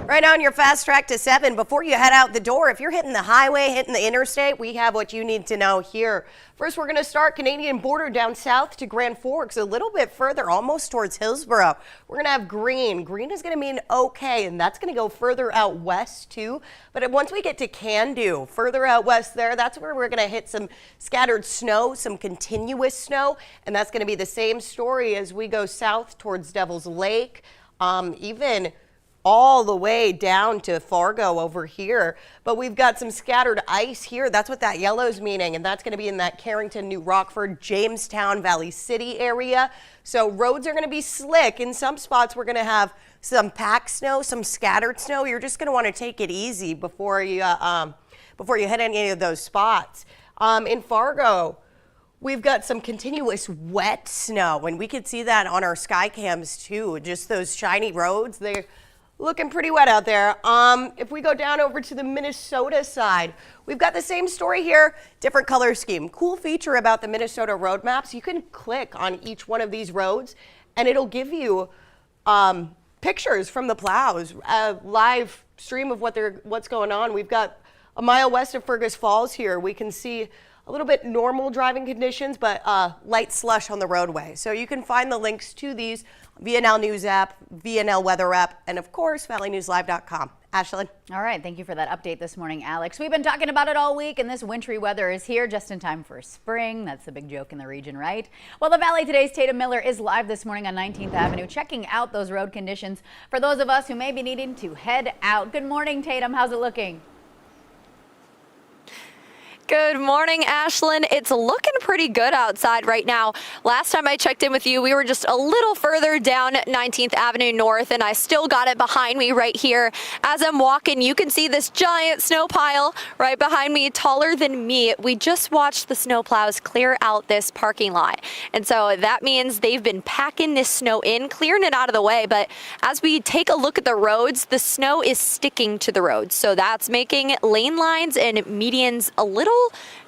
Right on your fast track to 7. Before you head out the door, if you're hitting the highway, hitting the interstate, we have what you need to know here. First, we're going to start Canadian border down south to Grand Forks, a little bit further, almost towards Hillsborough. We're going to have green. Green is going to mean okay, and that's going to go further out west too. But once we get to Candu, further out west there, that's where we're going to hit some scattered snow, some continuous snow, and that's going to be the same story as we go south towards Devil's Lake, even all the way down to Fargo over here. But we've got some scattered ice here. That's what that yellow's meaning, and that's going to be in that Carrington, New Rockford, Jamestown, Valley City area. So roads are going to be slick. In some spots, we're going to have some packed snow, some scattered snow. You're just going to want to take it easy before you hit any of those spots. In Fargo, we've got some continuous wet snow, and we could see that on our sky cams too. Just those shiny roads, they're looking pretty wet out there. If we go down over to the Minnesota side, we've got the same story here, different color scheme. Cool feature about the Minnesota road maps, you can click on each one of these roads and it'll give you pictures from the plows, a live stream of what's going on. We've got a mile west of Fergus Falls here. We can see a little bit normal driving conditions, but light slush on the roadway. So you can find the links to these VNL News app, VNL Weather app, and of course, valleynewslive.com. Ashlyn. All right, thank you for that update this morning, Alex. We've been talking about it all week, and this wintry weather is here just in time for spring. That's the big joke in the region, right? Well, the Valley Today's Tatum Miller is live this morning on 19th Avenue, checking out those road conditions for those of us who may be needing to head out. Good morning, Tatum. How's it looking? Good morning, Ashlyn. It's looking pretty good outside right now. Last time I checked in with you, we were just a little further down 19th Avenue North, and I still got it behind me right here. As I'm walking, you can see this giant snow pile right behind me, taller than me. We just watched the snow plows clear out this parking lot. And so that means they've been packing this snow in, clearing it out of the way. But as we take a look at the roads, the snow is sticking to the roads. So that's making lane lines and medians a little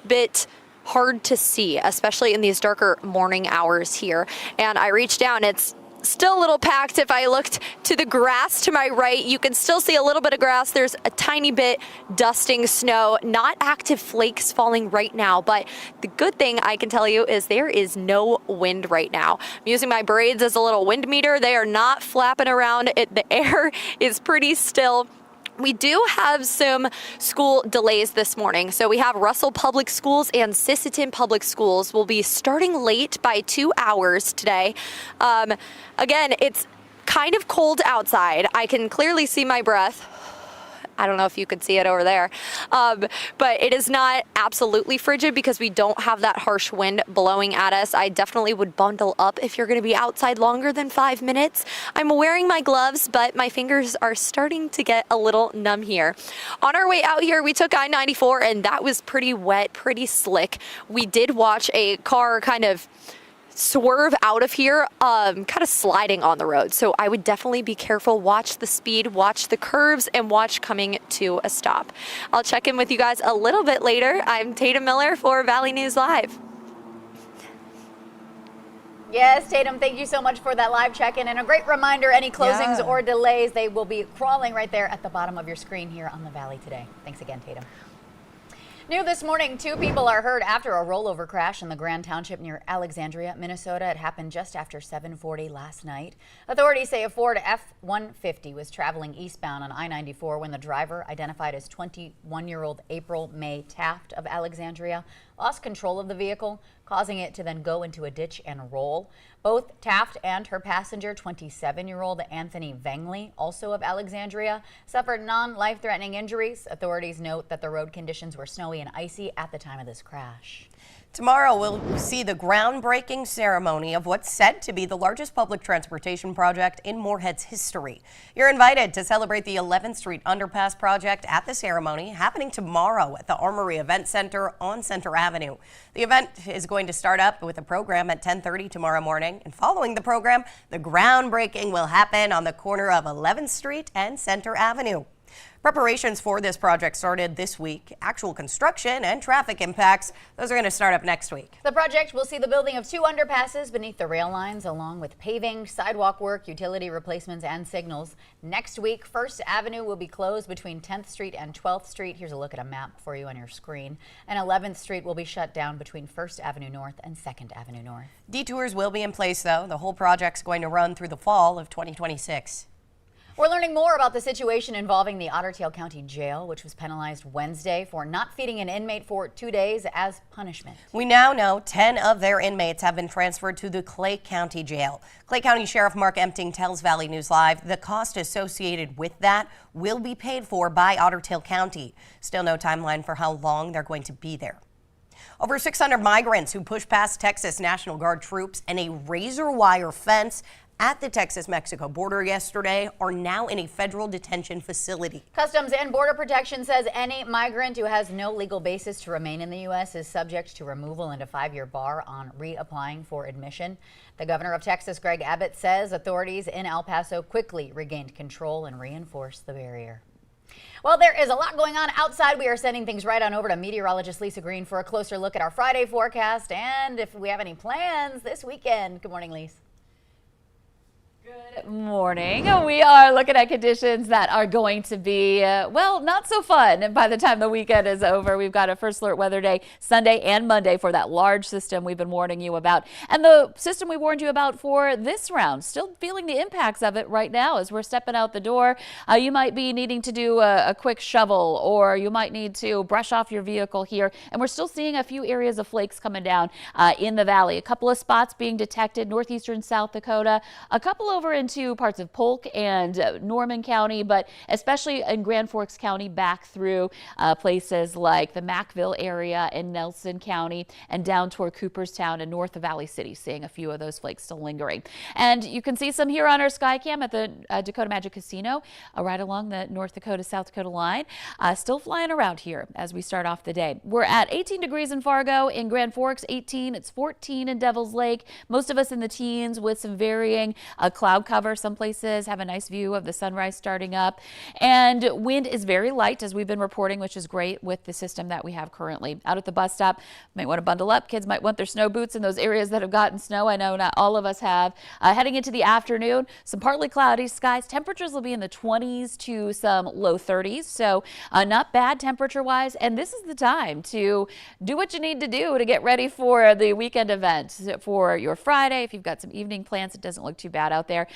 bit hard to see, especially in these darker morning hours here. And I reached down, it's still a little packed. If I looked to the grass to my right, you can still see a little bit of grass. There's a tiny bit dusting snow, not active flakes falling right now. But the good thing I can tell you is there is no wind right now. I'm using my braids as a little wind meter. They are not flapping around. The air is pretty still. We do have some school delays this morning. So we have Russell Public Schools and Sisseton Public Schools will be starting late by 2 hours today. Again, it's kind of cold outside. I can clearly see my breath. I don't know if you could see it over there, but it is not absolutely frigid because we don't have that harsh wind blowing at us. I definitely would bundle up if you're going to be outside longer than 5 minutes. I'm wearing my gloves, but my fingers are starting to get a little numb here. On our way out here, we took I-94, and that was pretty wet, pretty slick. We did watch a car kind of swerve out of here, kind of sliding on the road. So I would definitely be careful, watch the speed, watch the curves, and watch coming to a stop. I'll check in with you guys a little bit later. I'm Tatum Miller for Valley News Live. Yes, Tatum, thank you so much for that live check-in. And a great reminder, any closings or delays, they will be crawling right there at the bottom of your screen here on the Valley Today. Thanks again, Tatum. New this morning, 2 people are hurt after a rollover crash in the Grand Township near Alexandria, Minnesota. It happened just after 7:40 last night. Authorities say a Ford F-150 was traveling eastbound on I-94 when the driver, identified as 21-year-old April May Taft of Alexandria, lost control of the vehicle, causing it to then go into a ditch and roll. Both Taft and her passenger, 27-year-old Anthony Vengley, also of Alexandria, suffered non-life-threatening injuries. Authorities note that the road conditions were snowy and icy at the time of this crash. Tomorrow, we'll see the groundbreaking ceremony of what's said to be the largest public transportation project in Moorhead's history. You're invited to celebrate the 11th Street Underpass project at the ceremony happening tomorrow at the Armory Event Center on Center Avenue. The event is going to start up with a program at 10:30 tomorrow morning, and following the program, the groundbreaking will happen on the corner of 11th Street and Center Avenue. Preparations for this project started this week. Actual construction and traffic impacts, those are going to start up next week. The project will see the building of 2 underpasses beneath the rail lines, along with paving, sidewalk work, utility replacements, and signals. Next week, First Avenue will be closed between 10th Street and 12th Street. Here's a look at a map for you on your screen. And 11th Street will be shut down between First Avenue North and 2nd Avenue North. Detours will be in place, though. The whole project's going to run through the fall of 2026. We're learning more about the situation involving the Otter Tail County Jail, which was penalized Wednesday for not feeding an inmate for 2 days as punishment. We now know 10 of their inmates have been transferred to the Clay County Jail. Clay County Sheriff Mark Empting tells Valley News Live the cost associated with that will be paid for by Otter Tail County. Still no timeline for how long they're going to be there. Over 600 migrants who pushed past Texas National Guard troops and a razor wire fence at the Texas-Mexico border yesterday are now in a federal detention facility. Customs and Border Protection says any migrant who has no legal basis to remain in the U.S. is subject to removal and a 5-year bar on reapplying for admission. The governor of Texas, Greg Abbott, says authorities in El Paso quickly regained control and reinforced the barrier. Well, there is a lot going on outside. We are sending things right on over to meteorologist Lisa Green for a closer look at our Friday forecast and if we have any plans this weekend. Good morning, Lisa. Good morning. We are looking at conditions that are going to be, well, not so fun by the time the weekend is over. We've got a first alert weather day Sunday and Monday for that large system we've been warning you about. And the system we warned you about for this round, still feeling the impacts of it right now as we're stepping out the door. You might be needing to do a quick shovel, or you might need to brush off your vehicle here. And we're still seeing a few areas of flakes coming down in the valley. A couple of spots being detected, northeastern South Dakota, a couple over into parts of Polk and Norman County, but especially in Grand Forks County back through places like the Mackville area in Nelson County and down toward Cooperstown and north of Valley City, seeing a few of those flakes still lingering. And you can see some here on our Skycam at the Dakota Magic Casino, right along the North Dakota-South Dakota line. Still flying around here as we start off the day. We're at 18 degrees in Fargo, in Grand Forks 18, it's 14 in Devil's Lake. Most of us in the teens with some varying cloud cover. Some places have a nice view of the sunrise starting up, and wind is very light as we've been reporting, which is great with the system that we have currently. Out at the bus stop, might want to bundle up. Kids might want their snow boots in those areas that have gotten snow. I know not all of us have. Heading into the afternoon, some partly cloudy skies. Temperatures will be in the 20s to some low 30s, so not bad temperature wise. And this is the time to do what you need to do to get ready for the weekend event for your Friday. If you've got some evening plans, it doesn't look too bad out there.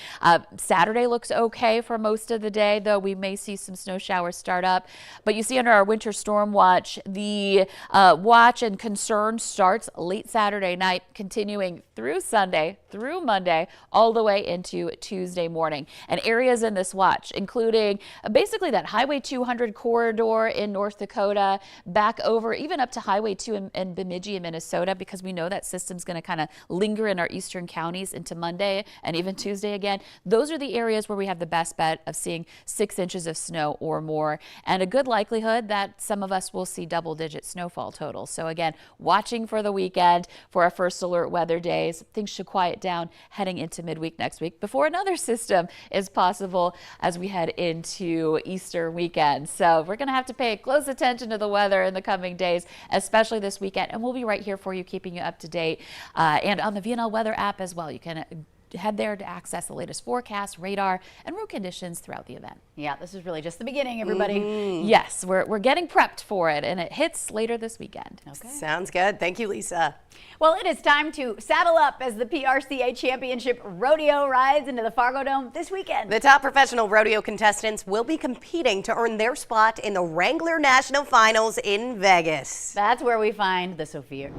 Saturday looks okay for most of the day, though we may see some snow showers start up. But you see under our winter storm watch, the watch and concern starts late Saturday night, continuing through Sunday, through Monday, all the way into Tuesday morning. And areas in this watch, including basically that Highway 200 corridor in North Dakota, back over even up to Highway 2 in Bemidji in Minnesota, because we know that system's going to kind of linger in our eastern counties into Monday and even Tuesday again. Those are the areas where we have the best bet of seeing 6 inches of snow or more, and a good likelihood that some of us will see double-digit snowfall totals. So again, watching for the weekend for our first alert weather days. Things should quiet down heading into midweek next week before another system is possible as we head into Easter weekend. So we're going to have to pay close attention to the weather in the coming days, especially this weekend, and we'll be right here for you, keeping you up to date and on the VNL weather app as well. You can head there to access the latest forecast, radar, and road conditions throughout the event. Yeah, this is really just the beginning, everybody. Yes, we're getting prepped for it, and it hits later this weekend. Okay. Sounds good. Thank you, Lisa. Well, it is time to saddle up as the PRCA Championship Rodeo rides into the Fargo Dome this weekend. The top professional rodeo contestants will be competing to earn their spot in the Wrangler National Finals in Vegas. That's where we find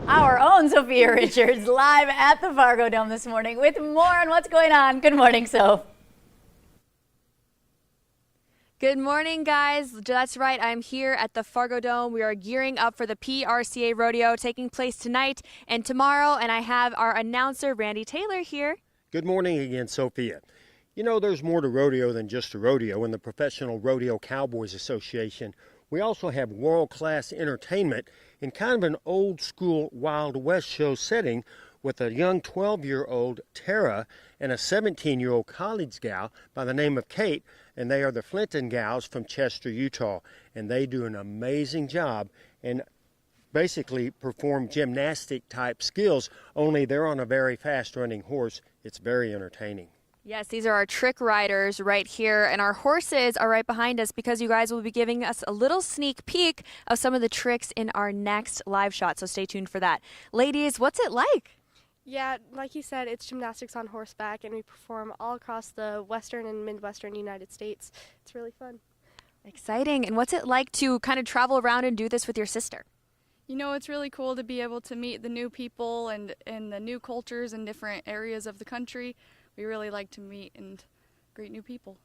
our own Sophia Richards, live at the Fargo Dome this morning with more on what's going on. Good morning, Soph. Good morning, guys. That's right. I'm here at the Fargo Dome. We are gearing up for the PRCA Rodeo taking place tonight and tomorrow, and I have our announcer, Randy Taylor, here. Good morning again, Sophia. You know, there's more to rodeo than just a rodeo. In the Professional Rodeo Cowboys Association, we also have world-class entertainment in kind of an old-school Wild West show setting with a young 12-year-old Tara and a 17-year-old college gal by the name of Kate, and they are the Flinton Gals from Chester, Utah, and they do an amazing job and basically perform gymnastic type skills, only they're on a very fast running horse. It's very entertaining. Yes, these are our trick riders right here, and our horses are right behind us because you guys will be giving us a little sneak peek of some of the tricks in our next live shot, so stay tuned for that. Ladies, what's it like? Yeah, like you said, it's gymnastics on horseback, and we perform all across the western and midwestern United States. It's really fun. Exciting. And what's it like to kind of travel around and do this with your sister? You know, it's really cool to be able to meet the new people and the new cultures in different areas of the country. We really like to meet and greet new people.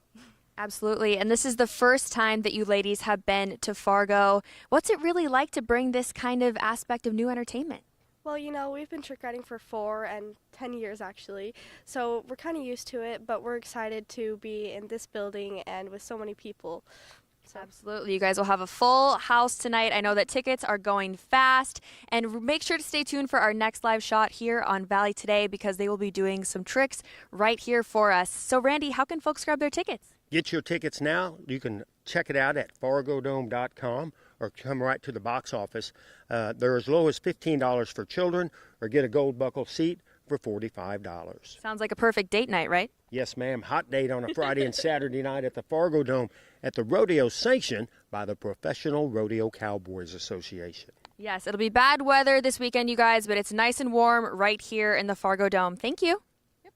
Absolutely. And this is the first time that you ladies have been to Fargo. What's it really like to bring this kind of aspect of new entertainment? Well, you know, we've been trick riding for 4 and 10 years actually, so we're kind of used to it, but we're excited to be in this building and with so many people. So. Absolutely. You guys will have a full house tonight. I know that tickets are going fast. And make sure to stay tuned for our next live shot here on Valley Today because they will be doing some tricks right here for us. So, Randy, how can folks grab their tickets? Get your tickets now. You can check it out at fargodome.com or come right to the box office. They're as low as $15 for children, or get a gold buckle seat for $45. Sounds like a perfect date night, right? Yes, ma'am. Hot date on a Friday and Saturday night at the Fargo Dome at the rodeo sanctioned by the Professional Rodeo Cowboys Association. Yes, it'll be bad weather this weekend, you guys, but it's nice and warm right here in the Fargo Dome. Thank you. Yep.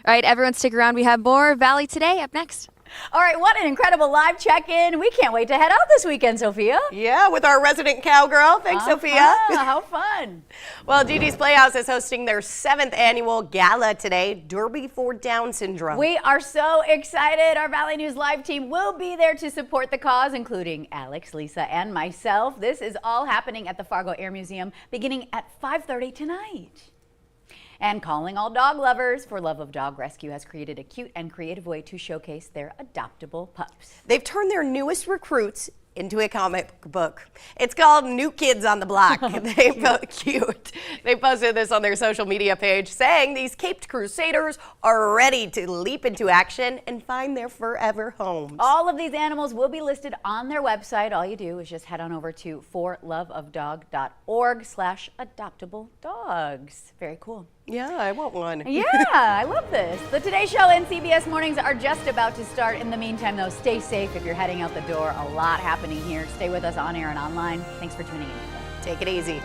All right, everyone stick around. We have more Valley Today up next. All right, what an incredible live check-in. We can't wait to head out this weekend, Sophia. Yeah, with our resident cowgirl. Thanks, Sophia. How fun. Well, Dee Playhouse is hosting their 7th annual gala today, Derby for Down Syndrome. We are so excited. Our Valley News Live team will be there to support the cause, including Alex, Lisa, and myself. This is all happening at the Fargo Air Museum beginning at 5:30 tonight. And calling all dog lovers, for Love of Dog Rescue has created a cute and creative way to showcase their adoptable pups. They've turned their newest recruits into a comic book. It's called New Kids on the Block. Cute. They posted this on their social media page saying these caped crusaders are ready to leap into action and find their forever homes. All of these animals will be listed on their website. All you do is just head on over to forloveofdog.org/adoptabledogs. Very cool. Yeah, I want one. Yeah, I love this. The Today Show and CBS Mornings are just about to start. In the meantime, though, stay safe if you're heading out the door. A lot happening here. Stay with us on air and online. Thanks for tuning in. Take it easy.